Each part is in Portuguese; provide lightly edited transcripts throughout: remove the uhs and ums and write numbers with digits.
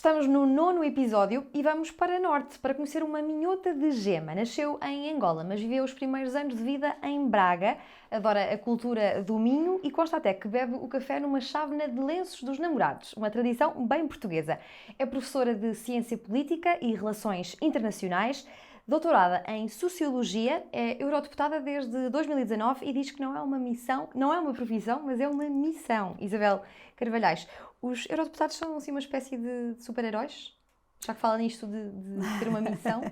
Estamos no 9º episódio e vamos para Norte para conhecer uma minhota de Gema. Nasceu em Angola, mas viveu os primeiros anos de vida em Braga. Adora a cultura do Minho e consta até que bebe o café numa chávena de lenços dos namorados, uma tradição bem portuguesa. É professora de Ciência Política e Relações Internacionais, doutorada em Sociologia, é eurodeputada desde 2019 e diz que não é uma missão, não é uma profissão, mas é uma missão. Isabel Carvalhais, os eurodeputados são assim uma espécie de super-heróis? Já que fala nisto de ter uma missão?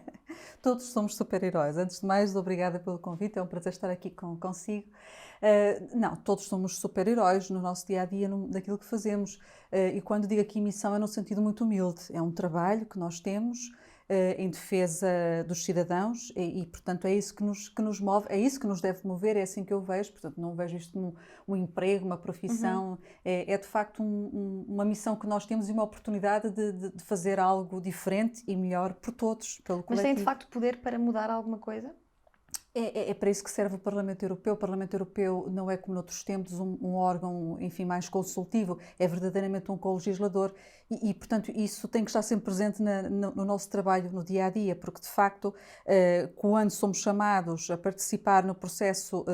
Todos somos super-heróis. Antes de mais, obrigada pelo convite, é um prazer estar aqui consigo. Não, todos somos super-heróis no nosso dia-a-dia, daquilo que fazemos. E quando digo aqui missão é num sentido muito humilde. É um trabalho que nós temos em defesa dos cidadãos portanto, é isso que nos move, é isso que nos deve mover, é assim que eu vejo. Portanto, não vejo isto como um emprego, uma profissão. É de facto uma missão que nós temos e uma oportunidade de fazer algo diferente e melhor por todos, pelo coletivo. Mas tem de facto poder para mudar alguma coisa? É para isso que serve o Parlamento Europeu. O Parlamento Europeu não é como noutros tempos um órgão, enfim, mais consultivo, é verdadeiramente um co-legislador portanto, isso tem que estar sempre presente no nosso trabalho, no dia-a-dia, porque, de facto, quando somos chamados a participar no processo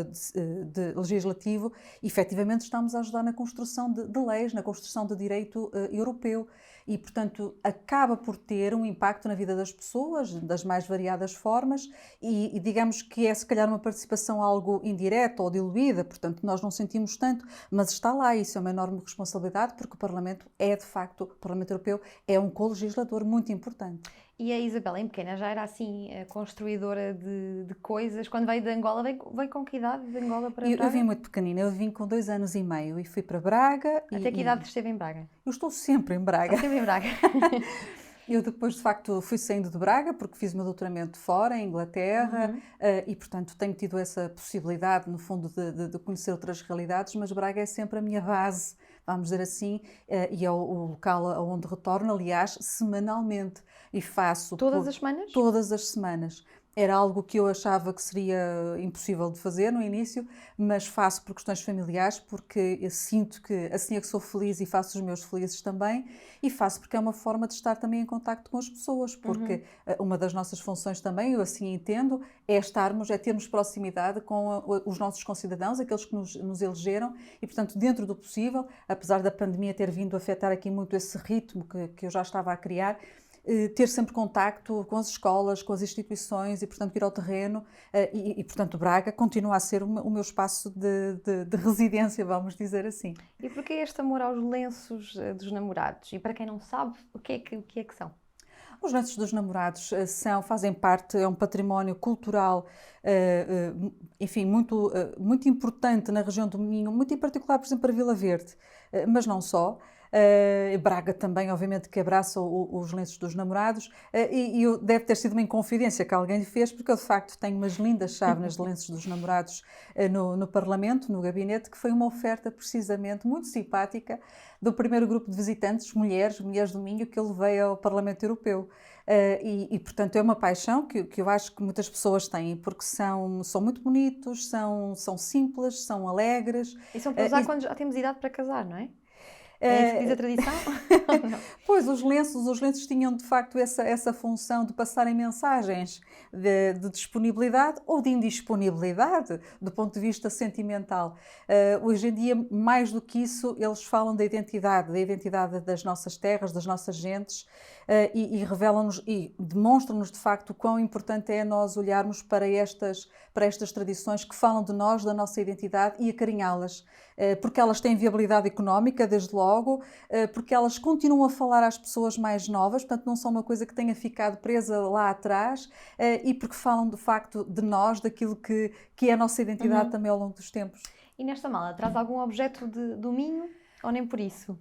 legislativo, efetivamente estamos a ajudar na construção de leis, na construção de direito europeu e, portanto, acaba por ter um impacto na vida das pessoas, das mais variadas formas e digamos que é se calhar uma participação algo indireta ou diluída, portanto nós não sentimos tanto, mas está lá, isso é uma enorme responsabilidade porque o Parlamento é de facto, o Parlamento Europeu é um co-legislador muito importante. E a Isabel, em pequena, já era assim, construidora de coisas. Quando veio de Angola, veio com que idade de Angola para Braga? Eu vim muito pequenina, eu vim com 2 anos e meio e fui para Braga. Até que idade esteve em Braga? Eu estou sempre em Braga. Está sempre em Braga. Eu depois, de facto, fui saindo de Braga porque fiz o meu doutoramento fora, em Inglaterra, portanto, tenho tido essa possibilidade, no fundo, de conhecer outras realidades, mas Braga é sempre a minha base, vamos dizer assim, e é o local onde retorno, aliás, semanalmente. E faço... Todas as semanas? Todas as semanas. Era algo que eu achava que seria impossível de fazer no início, mas faço por questões familiares, porque eu sinto que assim é que sou feliz e faço os meus felizes também, e faço porque é uma forma de estar também em contacto com as pessoas, porque uma das nossas funções também, eu assim entendo, é termos proximidade com os nossos concidadãos, aqueles que nos elegeram, e portanto, dentro do possível, apesar da pandemia ter vindo a afetar aqui muito esse ritmo que eu já estava a criar, ter sempre contacto com as escolas, com as instituições e, portanto, ir ao terreno portanto, Braga continua a ser o meu espaço de residência, vamos dizer assim. E porquê este amor aos lenços dos namorados? E para quem não sabe, o que é que são? Os lenços dos namorados fazem parte, é um património cultural, enfim, muito importante na região do Minho, muito em particular, por exemplo, para Vila Verde, mas não só. Braga também, obviamente, que abraça os lenços dos namorados e deve ter sido uma inconfidência que alguém lhe fez, porque eu de facto tenho umas lindas chávenas de lenços dos namorados no Parlamento, no gabinete, que foi uma oferta precisamente muito simpática do primeiro grupo de visitantes, mulheres do Minho, que eu levei ao Parlamento Europeu. Portanto, é uma paixão que eu acho que muitas pessoas têm, porque são muito bonitos, são simples, são alegres. E são para usar quando já temos idade para casar, não é? É isso que diz a tradição? Pois, os lenços tinham de facto essa função de passarem mensagens de disponibilidade ou de indisponibilidade do ponto de vista sentimental. Hoje em dia, mais do que isso, eles falam da identidade das nossas terras, das nossas gentes e revelam-nos e demonstram-nos de facto o quão importante é nós olharmos para estas tradições que falam de nós, da nossa identidade e acarinhá-las. Porque elas têm viabilidade económica, desde logo, porque elas continuam a falar às pessoas mais novas, portanto não são uma coisa que tenha ficado presa lá atrás, e porque falam de facto de nós, daquilo que é a nossa identidade também ao longo dos tempos. E nesta mala, traz algum objeto do Minho ou nem por isso?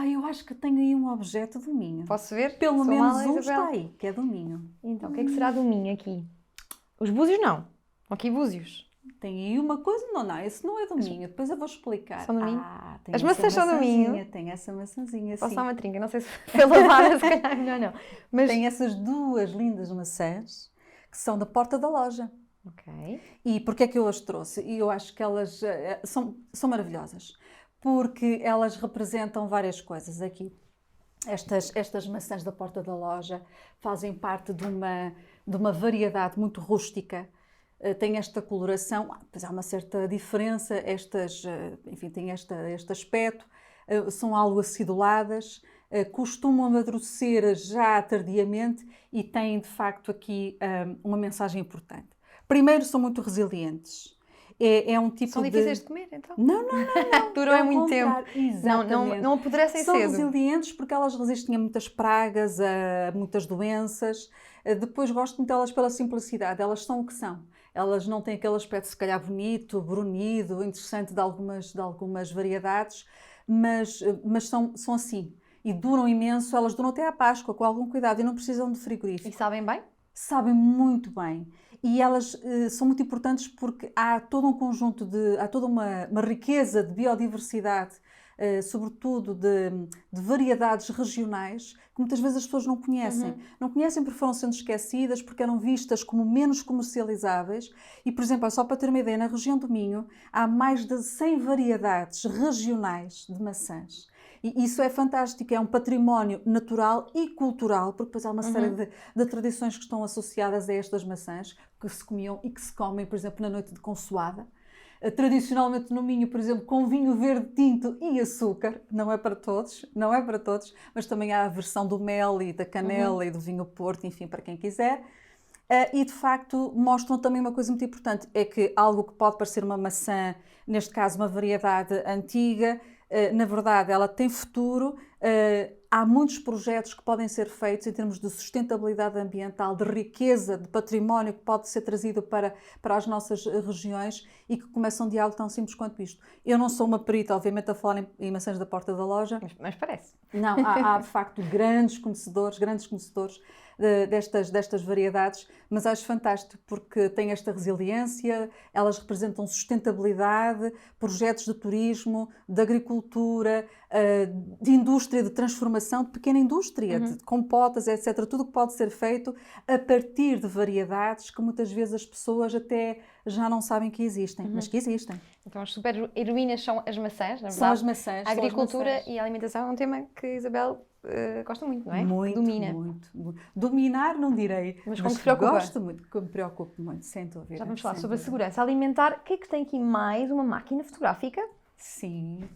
Eu acho que tenho aí um objeto do Minho. Posso ver? Pelo menos um está aí, que é do Minho. Então, o que é que será do Minho aqui? Os búzios não. Aqui búzios. Tem aí uma coisa, não, esse não é do Minho, depois eu vou explicar. São do Minho? Tem as maçãs são do Minho? Tem essa maçãzinha, posso sim. dar uma trinca, não sei se foi lavada, se calhar melhor não. Mas tem essas 2 lindas maçãs que são da porta da loja. Ok. E porquê é que eu as trouxe? E eu acho que elas são maravilhosas, porque elas representam várias coisas aqui. Estas maçãs da porta da loja fazem parte de uma variedade muito rústica. Tem esta coloração, pois há uma certa diferença, enfim, têm este aspecto, são algo aciduladas, costumam amadurecer já tardiamente e têm de facto aqui uma mensagem importante. Primeiro, são muito resilientes. É um tipo São difíceis de comer, então? Não, Duram é é ao muito tempo. contrário. Exatamente. Não apodrecem São cedo. resilientes porque elas resistem a muitas pragas, a muitas doenças. Depois gosto muito delas pela simplicidade. Elas são o que são. Elas não têm aquele aspecto, se calhar, bonito, brunido, interessante de algumas variedades, mas são assim. E duram imenso. Elas duram até à Páscoa, com algum cuidado, e não precisam de frigorífico. E sabem bem? Sabem muito bem. E elas são muito importantes porque há todo um conjunto há toda uma riqueza de biodiversidade, sobretudo de variedades regionais, que muitas vezes as pessoas não conhecem. Não conhecem porque foram sendo esquecidas, porque eram vistas como menos comercializáveis. E, por exemplo, só para ter uma ideia, na região do Minho há mais de 100 variedades regionais de maçãs. E isso é fantástico, é um património natural e cultural, porque depois há uma série de tradições que estão associadas a estas maçãs, que se comiam e que se comem, por exemplo, na noite de consoada. Tradicionalmente no Minho, por exemplo, com vinho verde tinto e açúcar, não é para todos, mas também há a versão do mel e da canela e do vinho Porto, enfim, para quem quiser. E de facto mostram também uma coisa muito importante, é que algo que pode parecer uma maçã, neste caso uma variedade antiga, na verdade ela tem futuro. Há muitos projetos que podem ser feitos em termos de sustentabilidade ambiental, de riqueza, de património que pode ser trazido para as nossas regiões e que começam de algo tão simples quanto isto. Eu não sou uma perita, obviamente, a falar em maçãs da porta da loja. Mas parece. Não, há de facto grandes conhecedores destas variedades, mas acho fantástico porque têm esta resiliência, elas representam sustentabilidade, projetos de turismo, de agricultura, de indústria, de transformação, de pequena indústria, de compotas, etc. Tudo o que pode ser feito a partir de variedades que muitas vezes as pessoas até já não sabem que existem, mas que existem. Então as super heroínas são as maçãs, na verdade. São as maçãs. A agricultura e a alimentação é um tema que a Isabel gosta muito, não é? Domina. Muito. Dominar não direi, mas como se preocupa. Gosto muito, que me preocupo muito, sem dúvida. Já vamos falar sobre a segurança alimentar. O que é que tem aqui mais? Uma máquina fotográfica? Sim,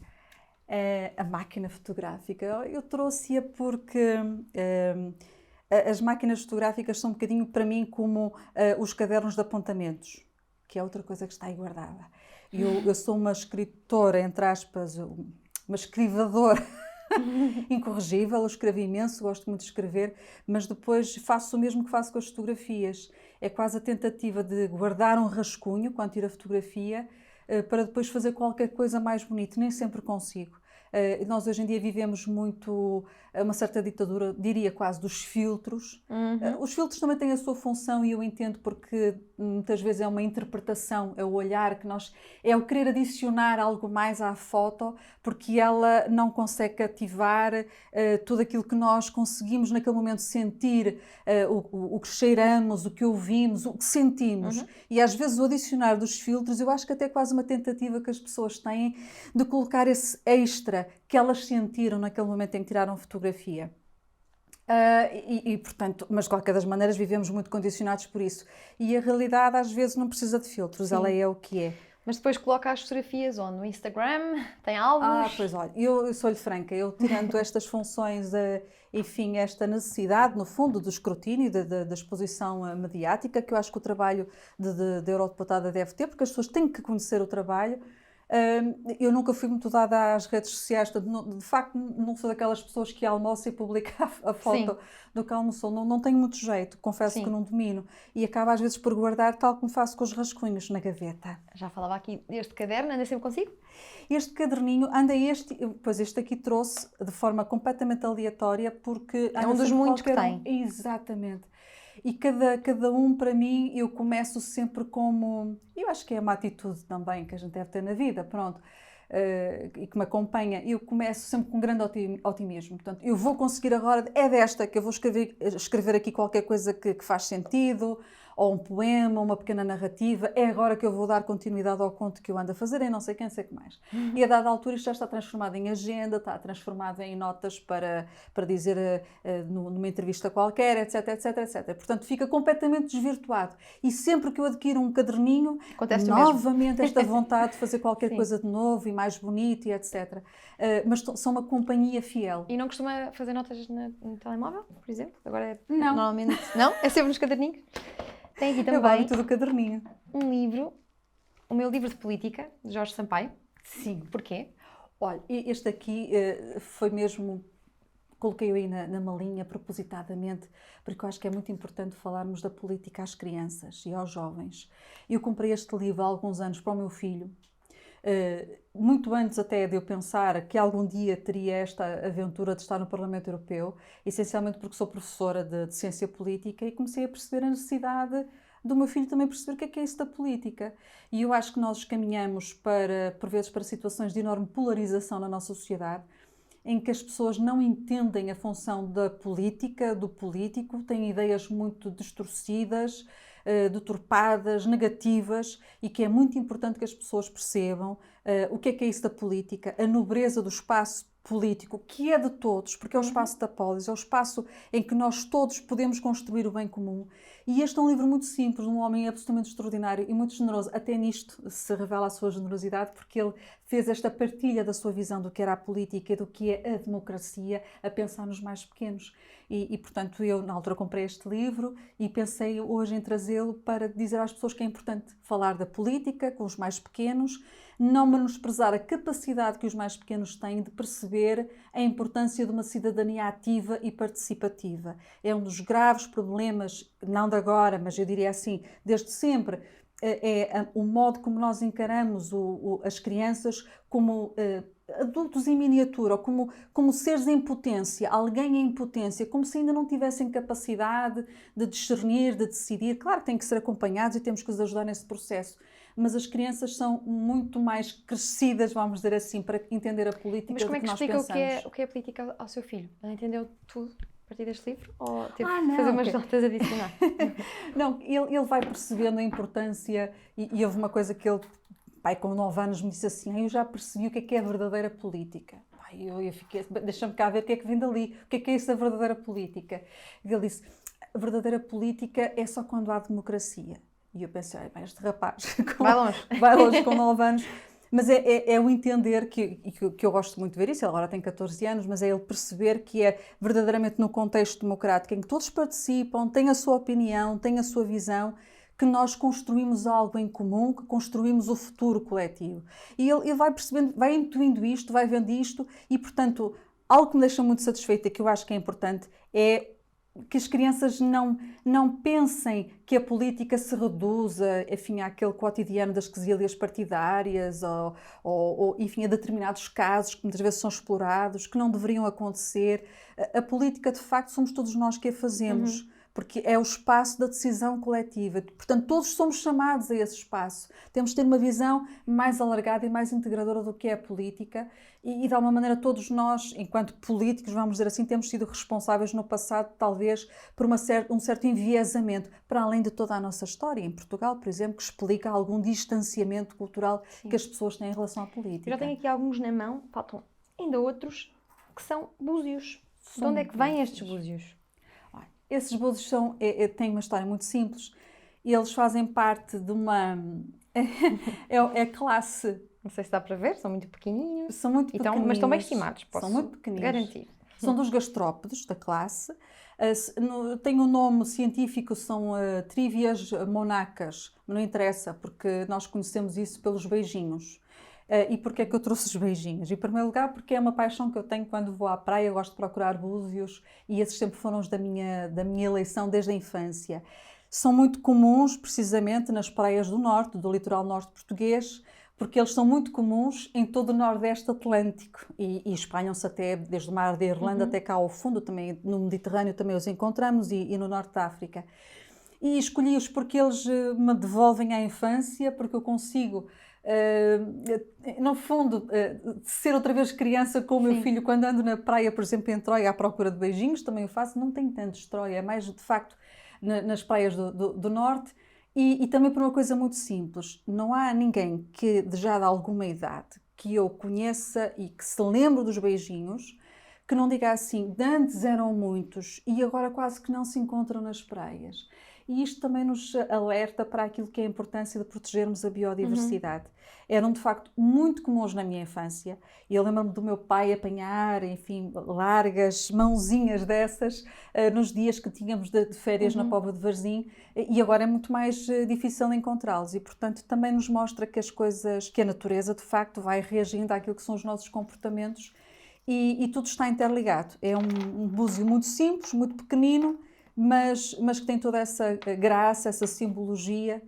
a máquina fotográfica. Eu trouxe-a porque as máquinas fotográficas são um bocadinho para mim como os cadernos de apontamentos, que é outra coisa que está aí guardada. Eu sou uma escritora, entre aspas, uma escrivadora incorrigível, eu escrevo imenso, gosto muito de escrever, mas depois faço o mesmo que faço com as fotografias. É quase a tentativa de guardar um rascunho quando tiro a fotografia para depois fazer qualquer coisa mais bonita. Nem sempre consigo. Nós hoje em dia vivemos muito uma certa ditadura, diria quase, dos filtros. Os filtros também têm a sua função e eu entendo porque muitas vezes é uma interpretação, é o olhar que é o querer adicionar algo mais à foto, porque ela não consegue cativar tudo aquilo que nós conseguimos naquele momento sentir, o que cheiramos, o que ouvimos, o que sentimos. E às vezes o adicionar dos filtros, eu acho que até é quase uma tentativa que as pessoas têm de colocar esse extra que elas sentiram naquele momento em que tiraram fotografia. Portanto, mas de qualquer das maneiras vivemos muito condicionados por isso. E a realidade às vezes não precisa de filtros, sim. Ela é o que é. Mas depois coloca as fotografias onde? No Instagram? Tem álbuns? Pois olha, eu sou-lhe franca, eu tirando estas funções, enfim, esta necessidade, no fundo, do escrutínio, da exposição mediática, que eu acho que o trabalho de Eurodeputada deve ter, porque as pessoas têm que conhecer o trabalho. Eu nunca fui muito dada às redes sociais, de facto não sou daquelas pessoas que almoçam e publicam a foto do que almoçou, não tenho muito jeito, confesso que não domino e acabo às vezes por guardar tal como faço com os rascunhos na gaveta. Já falava aqui deste caderno, anda sempre consigo? Este caderninho, este aqui trouxe de forma completamente aleatória porque... É um dos muitos que tem. Exatamente. E cada um, para mim, eu começo sempre como... Eu acho que é uma atitude também que a gente deve ter na vida, pronto, e que me acompanha. Eu começo sempre com um grande otimismo. Portanto, eu vou conseguir agora, é desta que eu vou escrever aqui qualquer coisa que faz sentido, ou um poema, uma pequena narrativa, é agora que eu vou dar continuidade ao conto que eu ando a fazer, em não sei quem, sei que mais. E a dada altura isto já está transformado em agenda, está transformado em notas para dizer numa entrevista qualquer, etc, etc, etc. Portanto, fica completamente desvirtuado. E sempre que eu adquiro um caderninho, novamente esta vontade de fazer qualquer coisa de novo e mais bonito e etc. Mas são uma companhia fiel. E não costuma fazer notas no telemóvel, por exemplo? Agora não. Normalmente não? É sempre nos caderninhos? Tem aqui também o hábito do caderninho. Um livro, o meu livro de política, de Jorge Sampaio. Sim. Porquê? Olha, este aqui foi mesmo... Coloquei-o aí na malinha propositadamente, porque eu acho que é muito importante falarmos da política às crianças e aos jovens. Eu comprei este livro há alguns anos para o meu filho, muito antes até de eu pensar que algum dia teria esta aventura de estar no Parlamento Europeu, essencialmente porque sou professora de ciência política e comecei a perceber a necessidade do meu filho também perceber o que é isso da política. E eu acho que nós caminhamos por vezes, para situações de enorme polarização na nossa sociedade, em que as pessoas não entendem a função da política, do político, têm ideias muito distorcidas, deturpadas, negativas, e que é muito importante que as pessoas percebam o que é isso da política, a nobreza do espaço político, que é de todos, porque é o espaço da polis, é o espaço em que nós todos podemos construir o bem comum. E este é um livro muito simples, de um homem absolutamente extraordinário e muito generoso. Até nisto se revela a sua generosidade, porque ele fez esta partilha da sua visão do que era a política e do que é a democracia, a pensar nos mais pequenos. E portanto, eu na altura comprei este livro e pensei hoje em trazê-lo para dizer às pessoas que é importante falar da política com os mais pequenos, não menosprezar a capacidade que os mais pequenos têm de perceber a importância de uma cidadania ativa e participativa. É um dos graves problemas, não de agora, mas eu diria assim, desde sempre, é o modo como nós encaramos as crianças como adultos em miniatura, ou como seres em potência, alguém em potência, como se ainda não tivessem capacidade de discernir, de decidir. Claro que têm que ser acompanhados e temos que os ajudar nesse processo, mas as crianças são muito mais crescidas, vamos dizer assim, para entender a política do que nós pensamos. Mas como é que explica o que é política ao seu filho? Ele entendeu tudo a partir deste livro? Ou teve que fazer umas notas adicionais? Não, ele vai percebendo a importância e houve uma coisa que ele, pai com 9 anos, me disse assim: eu já percebi o que é a verdadeira política. Eu fiquei, deixa-me cá ver o que é que vem dali, o que é isso da verdadeira política. E ele disse: a verdadeira política é só quando há democracia. E eu pensei, este rapaz vai longe com 9 anos. Mas é o entender que eu gosto muito de ver isso, ele agora tem 14 anos, mas é ele perceber que é verdadeiramente no contexto democrático em que todos participam, têm a sua opinião, têm a sua visão, que nós construímos algo em comum, que construímos o futuro coletivo. E ele vai percebendo, vai intuindo isto, vai vendo isto e, portanto, algo que me deixa muito satisfeita e que eu acho que é importante é que as crianças não pensem que a política se reduza, enfim, àquele cotidiano das quesílias partidárias ou enfim, a determinados casos que muitas vezes são explorados, que não deveriam acontecer. A política, de facto, somos todos nós que a fazemos. Porque é o espaço da decisão coletiva. Portanto, todos somos chamados a esse espaço. Temos de ter uma visão mais alargada e mais integradora do que é a política e de alguma maneira, todos nós, enquanto políticos, vamos dizer assim, temos sido responsáveis no passado, talvez, por um certo enviesamento, para além de toda a nossa história. Em Portugal, por exemplo, que explica algum distanciamento cultural que as pessoas têm em relação à política. Eu já tenho aqui alguns na mão, faltam ainda outros, que são búzios. De onde é que vêm estes búzios? Esses búzios têm uma história muito simples. Eles fazem parte de uma... é classe... Não sei se dá para ver, são muito pequenininhos. São muito pequeninos. Mas estão bem estimados, posso são muito pequeninos. Garantir. São dos gastrópodes da classe. Tem um nome científico, são trívias monacas. Não interessa, porque nós conhecemos isso pelos beijinhos. E porquê é que eu trouxe os beijinhos? Em primeiro lugar, porque é uma paixão que eu tenho quando vou à praia, eu gosto de procurar búzios e esses sempre foram os da minha eleição desde a infância. São muito comuns, precisamente, nas praias do norte, do litoral norte português, porque eles são muito comuns em todo o Nordeste Atlântico e espalham-se até desde o mar da Irlanda até cá ao fundo, também no Mediterrâneo também os encontramos e no Norte da África. E escolhi-os porque eles me devolvem à infância, porque eu consigo... no fundo, ser outra vez criança com o meu filho. Quando ando na praia, por exemplo, em Troia à procura de beijinhos, também o faço, não tenho tanto Troia, é mais de facto nas praias do Norte, e também por uma coisa muito simples. Não há ninguém que, já de alguma idade, que eu conheça e que se lembre dos beijinhos, que não diga assim, de antes eram muitos e agora quase que não se encontram nas praias. E isto também nos alerta para aquilo que é a importância de protegermos a biodiversidade. Eram, de facto, muito comuns na minha infância. E eu lembro-me do meu pai apanhar, enfim, largas mãozinhas dessas nos dias que tínhamos de férias na Póvoa de Varzim, e agora é muito mais difícil encontrá-los. E, portanto, também nos mostra que as coisas, que a natureza, de facto, vai reagindo àquilo que são os nossos comportamentos, e tudo está interligado. É um búzio muito simples, muito pequenino, mas que tem toda essa graça, essa simbologia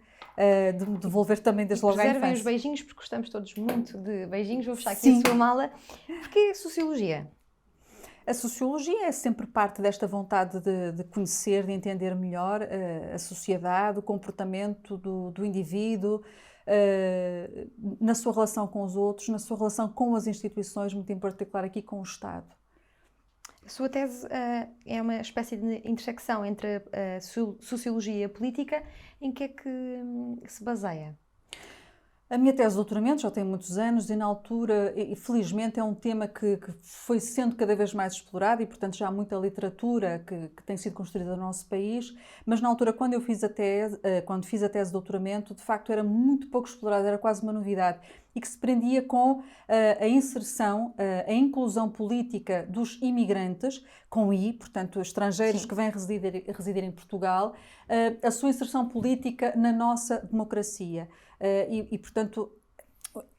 de devolver também desde logo à infância. Preservem os beijinhos, porque gostamos todos muito de beijinhos. Vou fechar aqui a sua mala. Porquê sociologia? A sociologia é sempre parte desta vontade de conhecer, de entender melhor a sociedade, o comportamento do indivíduo, na sua relação com os outros, na sua relação com as instituições, muito em particular aqui com o Estado. A sua tese é uma espécie de intersecção entre a sociologia e a política. Em que é que se baseia? A minha tese de doutoramento já tem muitos anos e, na altura, e felizmente, é um tema que foi sendo cada vez mais explorado, e, portanto, já há muita literatura que tem sido construída no nosso país, mas na altura, quando fiz a tese de doutoramento, de facto era muito pouco explorado, era quase uma novidade, e que se prendia com a inserção, a inclusão política dos imigrantes, com I, portanto, estrangeiros que vêm residir em Portugal, a sua inserção política na nossa democracia. E, portanto,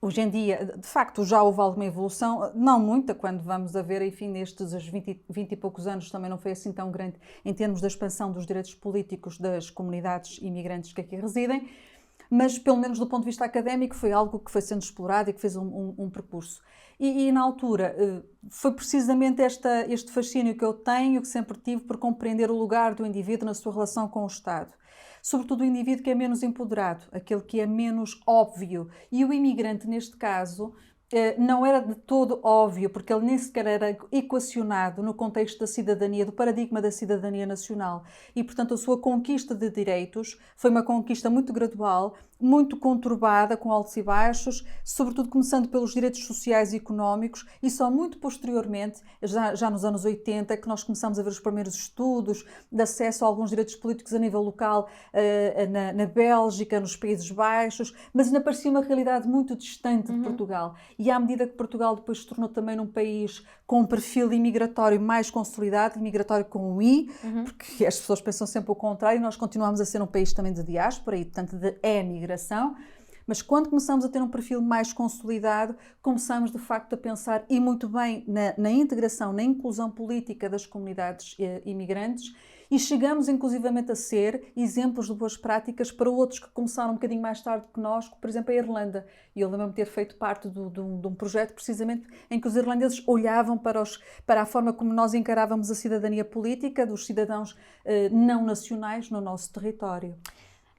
hoje em dia, de facto, já houve alguma evolução, não muita, quando vamos a ver, enfim, nestes 20 e poucos anos também não foi assim tão grande em termos da expansão dos direitos políticos das comunidades imigrantes que aqui residem, mas, pelo menos do ponto de vista académico, foi algo que foi sendo explorado e que fez um percurso. E na altura, foi precisamente este fascínio que eu tenho, que sempre tive, por compreender o lugar do indivíduo na sua relação com o Estado. Sobretudo o indivíduo que é menos empoderado, aquele que é menos óbvio. E o imigrante, neste caso, não era de todo óbvio, porque ele nem sequer era equacionado no contexto da cidadania, do paradigma da cidadania nacional. E, portanto, a sua conquista de direitos foi uma conquista muito gradual, muito conturbada, com altos e baixos, sobretudo começando pelos direitos sociais e económicos, e só muito posteriormente, já nos anos 80, que nós começamos a ver os primeiros estudos de acesso a alguns direitos políticos a nível local, na Bélgica, nos Países Baixos, mas ainda parecia uma realidade muito distante de Portugal. E à medida que Portugal depois se tornou também num país com um perfil imigratório mais consolidado, imigratório com um I, porque as pessoas pensam sempre o contrário, e nós continuamos a ser um país também de diáspora e, portanto, de emigração. Mas quando começamos a ter um perfil mais consolidado, começamos de facto a pensar, e muito bem, na integração, na inclusão política das comunidades imigrantes, e chegamos inclusivamente a ser exemplos de boas práticas para outros que começaram um bocadinho mais tarde que nós, por exemplo a Irlanda. E eu lembro-me de ter feito parte de um projeto precisamente em que os irlandeses olhavam para a forma como nós encarávamos a cidadania política dos cidadãos não nacionais no nosso território.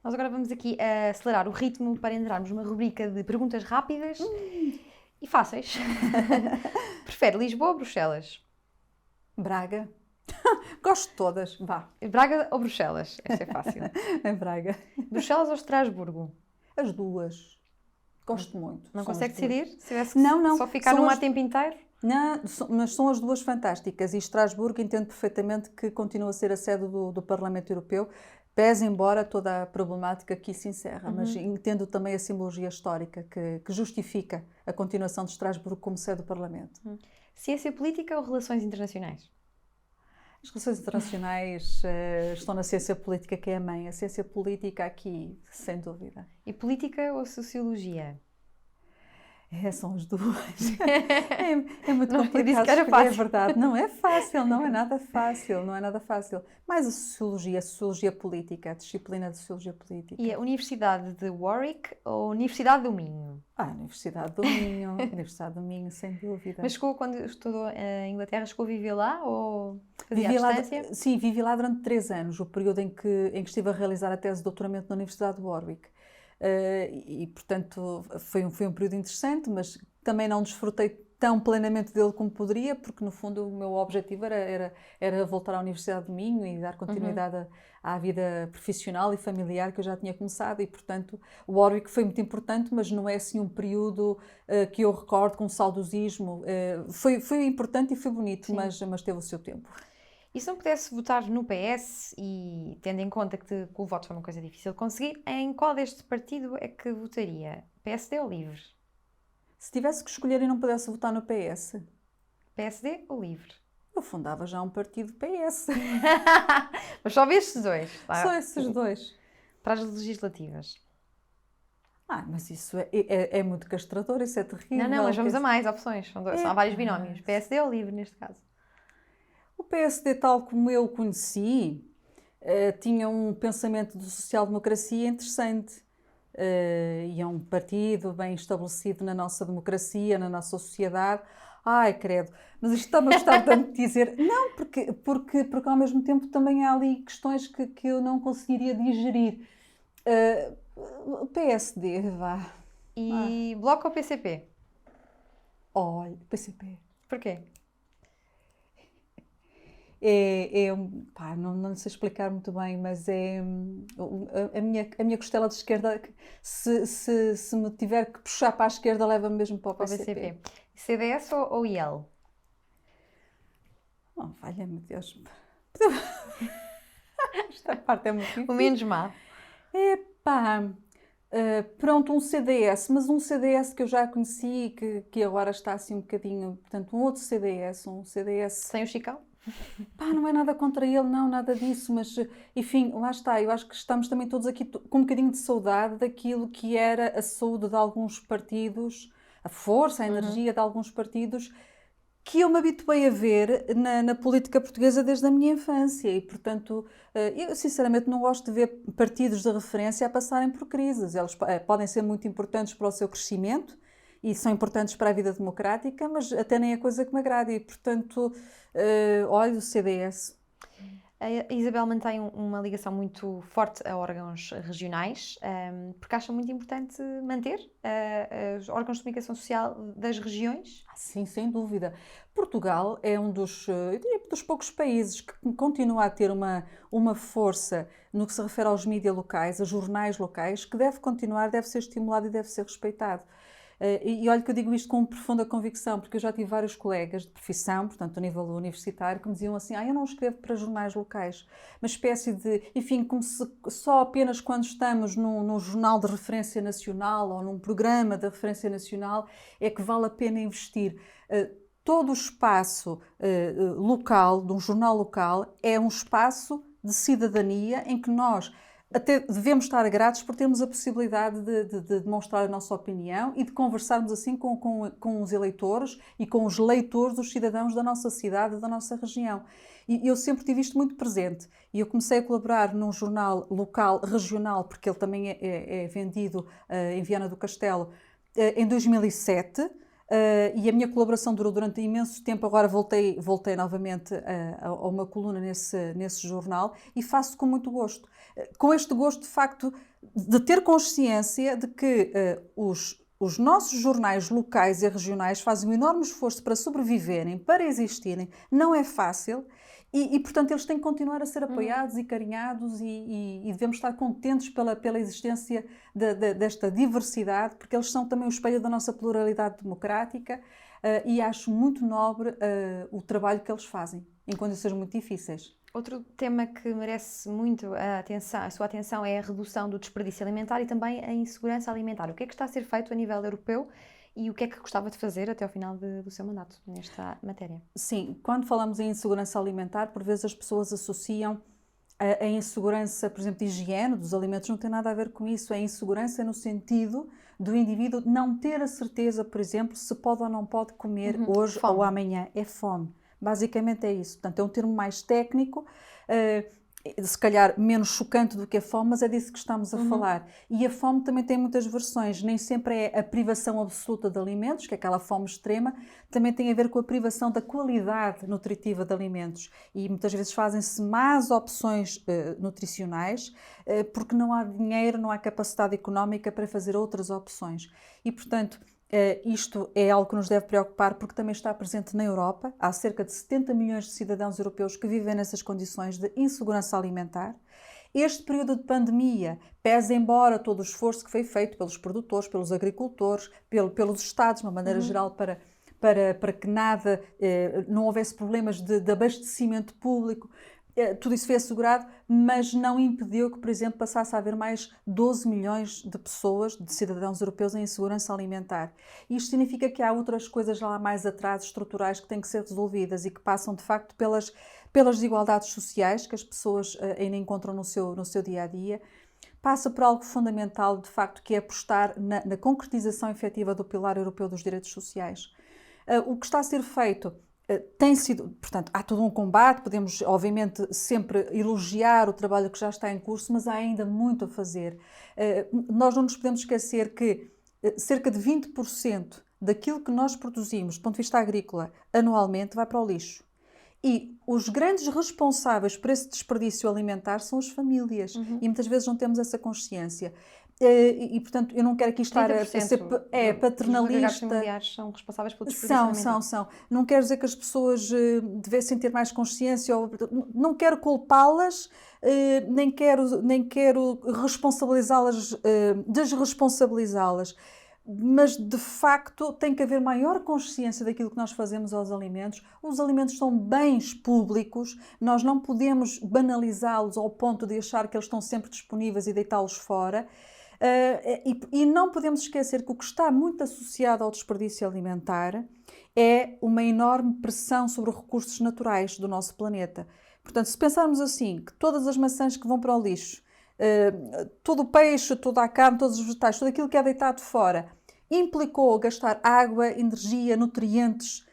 Nós agora vamos aqui acelerar o ritmo para entrarmos numa rubrica de perguntas rápidas e fáceis. Prefere Lisboa ou Bruxelas? Braga. Gosto de todas, vá. Braga ou Bruxelas? Esta é fácil. É Braga. Bruxelas ou Estrasburgo? As duas. Gosto muito. Não consegue decidir? Se tivesse que não. só ficar num tempo inteiro? Não, mas são as duas fantásticas. E Estrasburgo entendo perfeitamente que continua a ser a sede do Parlamento Europeu, pese embora toda a problemática aqui se encerra, mas entendo também a simbologia histórica que justifica a continuação de Estrasburgo como sede do Parlamento. Ciência política ou relações internacionais? As relações internacionais estão na ciência política, que é a mãe. A ciência política aqui, sem dúvida. E política ou sociologia? São as duas. É muito complicado. Eu disse que era fácil. É verdade. Não é fácil, não é nada fácil, não é nada fácil. Mais a sociologia política, a disciplina de sociologia política. E a Universidade de Warwick ou a Universidade do Minho? A Universidade do Minho, Universidade do Minho, sem dúvida. Mas quando estudou em Inglaterra, chegou a viver lá ou fazia à distância? Sim, vivi lá durante 3 anos, o período em que estive a realizar a tese de doutoramento na Universidade de Warwick. E portanto, foi um período interessante, mas também não desfrutei tão plenamente dele como poderia, porque no fundo o meu objetivo era voltar à Universidade do Minho e dar continuidade à vida profissional e familiar que eu já tinha começado e, portanto, o Warwick foi muito importante, mas não é assim um período que eu recordo com saudosismo. Foi importante e foi bonito, mas teve o seu tempo. E se não pudesse votar no PS, e tendo em conta que o voto foi uma coisa difícil de conseguir, em qual deste partido é que votaria? PSD ou LIVRE? Se tivesse que escolher e não pudesse votar no PS, PSD ou LIVRE? eu fundava já um partido PS. Mas só vê estes dois, tá? Só esses dois. Para as legislativas. Mas isso é muito castrador, isso é terrível. Não, mas vamos a mais opções. São há vários binómios. PSD ou LIVRE, neste caso? O PSD, tal como eu o conheci, tinha um pensamento de social-democracia interessante. E é um partido bem estabelecido na nossa democracia, na nossa sociedade. Ai, credo, mas isto está-me a gostar tanto de dizer. Não, porque ao mesmo tempo também há ali questões que eu não conseguiria digerir. O PSD, vá. E Bloco ou PCP? Olha, PCP. Porquê? Não sei explicar muito bem, mas a minha costela de esquerda, se me tiver que puxar para a esquerda, leva-me mesmo para o PCP. CDS ou IEL? Oh, valha-me Deus. Esta parte é muito difícil. O menos má. Pronto, um CDS, mas um CDS que eu já conheci e que agora está assim um bocadinho, portanto, um outro CDS, Sem o Chicão? Não é nada contra ele, não, nada disso, mas enfim, lá está, eu acho que estamos também todos aqui com um bocadinho de saudade daquilo que era a saúde de alguns partidos, a força, a energia de alguns partidos que eu me habituei a ver na política portuguesa desde a minha infância e, portanto, eu sinceramente não gosto de ver partidos de referência a passarem por crises. Eles podem ser muito importantes para o seu crescimento e são importantes para a vida democrática, mas até nem é coisa que me agrada e, portanto, olho o CDS. A Isabel mantém uma ligação muito forte a órgãos regionais, porque acha muito importante manter os órgãos de comunicação social das regiões. Sim, sem dúvida. Portugal é um dos poucos países que continua a ter uma força no que se refere aos mídias locais, a jornais locais, que deve continuar, deve ser estimulado e deve ser respeitado. E olha que eu digo isto com profunda convicção, porque eu já tive vários colegas de profissão, portanto, a nível universitário, que me diziam assim, eu não escrevo para jornais locais, uma espécie de, enfim, como se só apenas quando estamos num jornal de referência nacional ou num programa de referência nacional é que vale a pena investir. Todo o espaço local, de um jornal local, é um espaço de cidadania em que nós até devemos estar gratos por termos a possibilidade de demonstrar a nossa opinião e de conversarmos assim com os eleitores e com os leitores, os cidadãos da nossa cidade, da nossa região. E eu sempre tive isto muito presente. E eu comecei a colaborar num jornal local, regional, porque ele também é vendido em Viana do Castelo, em 2007. E a minha colaboração durou durante imenso tempo. Agora voltei novamente a uma coluna nesse jornal e faço com muito gosto. Com este gosto, de facto, de ter consciência de que os nossos jornais locais e regionais fazem um enorme esforço para sobreviverem, para existirem. Não é fácil e portanto, eles têm que continuar a ser apoiados e carinhados e devemos estar contentes pela existência desta diversidade, porque eles são também o espelho da nossa pluralidade democrática e acho muito nobre o trabalho que eles fazem, em condições muito difíceis. Outro tema que merece muito a sua atenção é a redução do desperdício alimentar e também a insegurança alimentar. O que é que está a ser feito a nível europeu e o que é que gostava de fazer até ao final do seu mandato nesta matéria? Sim, quando falamos em insegurança alimentar, por vezes as pessoas associam a insegurança, por exemplo, de higiene dos alimentos, não tem nada a ver com isso. É insegurança no sentido do indivíduo não ter a certeza, por exemplo, se pode ou não pode comer hoje ou amanhã. É fome. Basicamente é isso. Portanto, é um termo mais técnico, se calhar menos chocante do que a fome, mas é disso que estamos a falar. E a fome também tem muitas versões. Nem sempre é a privação absoluta de alimentos, que é aquela fome extrema, também tem a ver com a privação da qualidade nutritiva de alimentos. E muitas vezes fazem-se más opções nutricionais, porque não há dinheiro, não há capacidade económica para fazer outras opções. E, portanto, Isto é algo que nos deve preocupar porque também está presente na Europa. Há cerca de 70 milhões de cidadãos europeus que vivem nessas condições de insegurança alimentar. Este período de pandemia, pese embora todo o esforço que foi feito pelos produtores, pelos agricultores, pelos Estados, de uma maneira geral, para que nada, não houvesse problemas de abastecimento público, tudo isso foi assegurado, mas não impediu que, por exemplo, passasse a haver mais 12 milhões de pessoas, de cidadãos europeus, em insegurança alimentar. Isto significa que há outras coisas lá mais atrás, estruturais, que têm que ser resolvidas e que passam, de facto, pelas desigualdades sociais que as pessoas ainda encontram no seu dia-a-dia. Passa por algo fundamental, de facto, que é apostar na concretização efetiva do Pilar Europeu dos Direitos Sociais. O que está a ser feito tem sido, portanto, há todo um combate, podemos obviamente sempre elogiar o trabalho que já está em curso, mas há ainda muito a fazer. Nós não nos podemos esquecer que cerca de 20% daquilo que nós produzimos, do ponto de vista agrícola, anualmente, vai para o lixo. E os grandes responsáveis por esse desperdício alimentar são as famílias. E muitas vezes não temos essa consciência. Portanto, eu não quero aqui estar a ser paternalista. Os familiares são responsáveis pelo desperdício alimentar. São. Não quero dizer que as pessoas devessem ter mais consciência, não quero culpá-las, nem quero responsabilizá-las, desresponsabilizá-las. Mas, de facto, tem que haver maior consciência daquilo que nós fazemos aos alimentos. Os alimentos são bens públicos, nós não podemos banalizá-los ao ponto de achar que eles estão sempre disponíveis e deitá-los fora. E não podemos esquecer que o que está muito associado ao desperdício alimentar é uma enorme pressão sobre os recursos naturais do nosso planeta. Portanto, se pensarmos assim, que todas as maçãs que vão para o lixo, todo o peixe, toda a carne, todos os vegetais, tudo aquilo que é deitado fora, implicou gastar água, energia, nutrientes.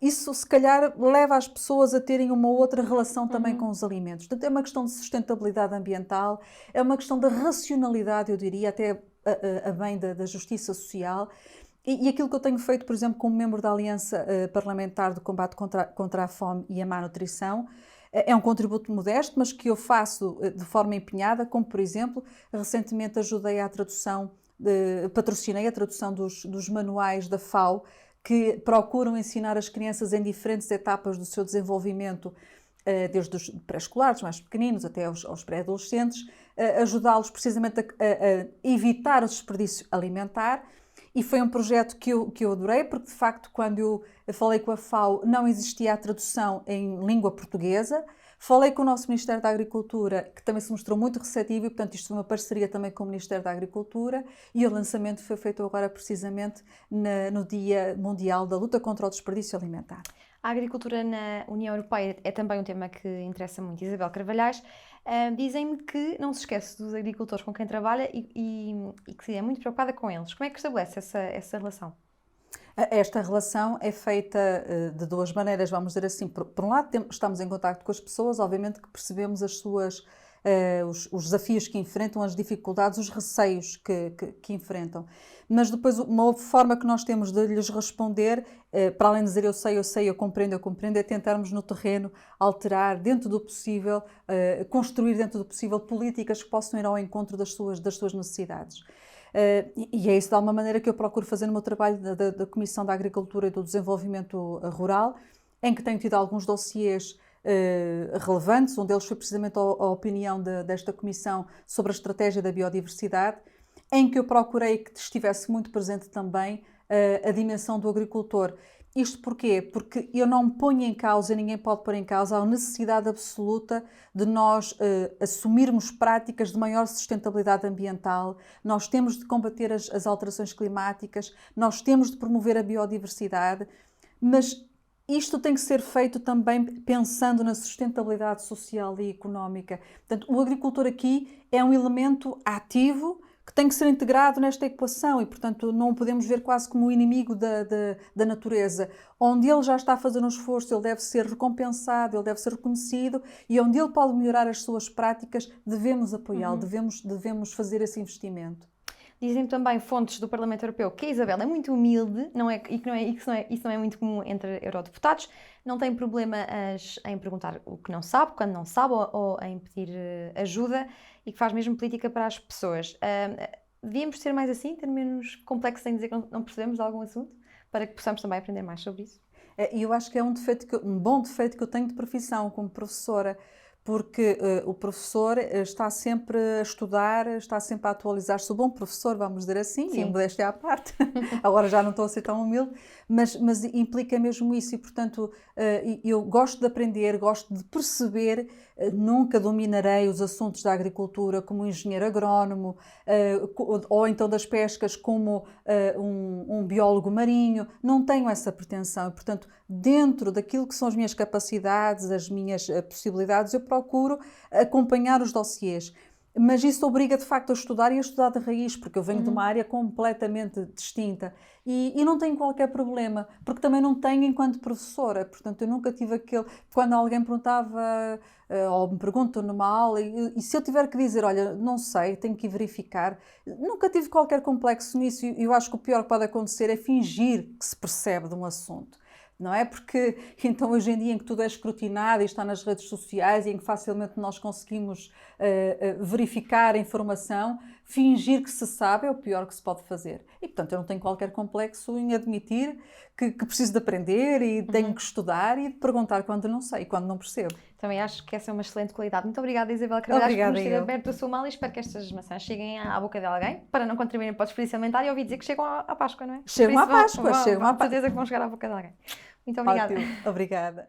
Isso, se calhar, leva as pessoas a terem uma outra relação também com os alimentos. Portanto, é uma questão de sustentabilidade ambiental, é uma questão de racionalidade, eu diria, até a bem da justiça social. E aquilo que eu tenho feito, por exemplo, como membro da Aliança Parlamentar de Combate contra a Fome e a Má Nutrição, é um contributo modesto, mas que eu faço de forma empenhada, como, por exemplo, recentemente ajudei à tradução, patrocinei a tradução dos manuais da FAO, que procuram ensinar as crianças em diferentes etapas do seu desenvolvimento, desde os pré-escolares mais pequeninos até aos pré-adolescentes, ajudá-los precisamente a evitar o desperdício alimentar. E foi um projeto que eu adorei, porque de facto, quando eu falei com a FAO, não existia a tradução em língua portuguesa. Falei com o nosso Ministério da Agricultura, que também se mostrou muito receptivo, e portanto isto foi uma parceria também com o Ministério da Agricultura, e o lançamento foi feito agora precisamente no Dia Mundial da Luta contra o Desperdício Alimentar. A agricultura na União Europeia é também um tema que interessa muito. Isabel Carvalhais, dizem-me que não se esquece dos agricultores com quem trabalha e que é muito preocupada com eles. Como é que estabelece essa relação? Esta relação é feita de duas maneiras, vamos dizer assim. Por um lado, estamos em contacto com as pessoas, obviamente que percebemos os desafios que enfrentam, as dificuldades, os receios que enfrentam. Mas depois, uma forma que nós temos de lhes responder, para além de dizer eu sei, eu compreendo, é tentarmos no terreno alterar dentro do possível, construir dentro do possível políticas que possam ir ao encontro das suas necessidades. E é isso de alguma maneira que eu procuro fazer no meu trabalho da Comissão da Agricultura e do Desenvolvimento Rural, em que tenho tido alguns dossiês relevantes. Um deles foi precisamente a opinião desta Comissão sobre a estratégia da biodiversidade, em que eu procurei que estivesse muito presente também a dimensão do agricultor. Isto porquê? Porque eu não ponho em causa, ninguém pode pôr em causa, a necessidade absoluta de nós assumirmos práticas de maior sustentabilidade ambiental. Nós temos de combater as alterações climáticas, nós temos de promover a biodiversidade, mas isto tem que ser feito também pensando na sustentabilidade social e económica. Portanto, o agricultor aqui é um elemento ativo que tem que ser integrado nesta equação e, portanto, não o podemos ver quase como o inimigo da natureza. Onde ele já está a fazer um esforço, ele deve ser recompensado, ele deve ser reconhecido, e onde ele pode melhorar as suas práticas, devemos apoiá-lo, devemos fazer esse investimento. Dizem também fontes do Parlamento Europeu que a Isabel é muito humilde, isso não é muito comum entre eurodeputados, não tem problema em perguntar o que não sabe, quando não sabe, ou em pedir ajuda, e que faz mesmo política para as pessoas. Devíamos ser mais assim, ter menos complexo em dizer que não percebemos de algum assunto, para que possamos também aprender mais sobre isso. E eu acho que é um bom defeito que eu tenho de profissão como professora, porque o professor está sempre a estudar, está sempre a atualizar-se. O bom professor, vamos dizer assim, e a Sim. modéstia à parte, agora já não estou a ser tão humilde, mas implica mesmo isso e, portanto, eu gosto de aprender, gosto de perceber, nunca dominarei os assuntos da agricultura como um engenheiro agrónomo, ou então das pescas como um biólogo marinho, não tenho essa pretensão e, portanto, dentro daquilo que são as minhas capacidades, as minhas possibilidades, eu procuro acompanhar os dossiês. Mas isso obriga de facto a estudar e a estudar de raiz, porque eu venho de uma área completamente distinta e não tenho qualquer problema, porque também não tenho enquanto professora, portanto eu nunca tive aquele... Quando alguém perguntava ou me perguntam numa aula e se eu tiver que dizer, olha, não sei, tenho que ir verificar, nunca tive qualquer complexo nisso e eu acho que o pior que pode acontecer é fingir que se percebe de um assunto. Não é? Porque então hoje em dia em que tudo é escrutinado e está nas redes sociais e em que facilmente nós conseguimos verificar a informação, fingir que se sabe é o pior que se pode fazer. E portanto eu não tenho qualquer complexo em admitir que preciso de aprender e tenho que estudar e de perguntar quando não sei e quando não percebo. Também acho que essa é uma excelente qualidade. Muito obrigada, Isabel Carvalho, por nos ter Obrigada, aberto a sua mala e espero que estas maçãs cheguem à boca de alguém para não contribuírem para o desperdício alimentar e ouvi dizer que chegam à Páscoa, não é? Chegam à Páscoa, chegam à Páscoa. Com certeza que vão chegar à boca de alguém. Muito obrigada. Ótimo, obrigada.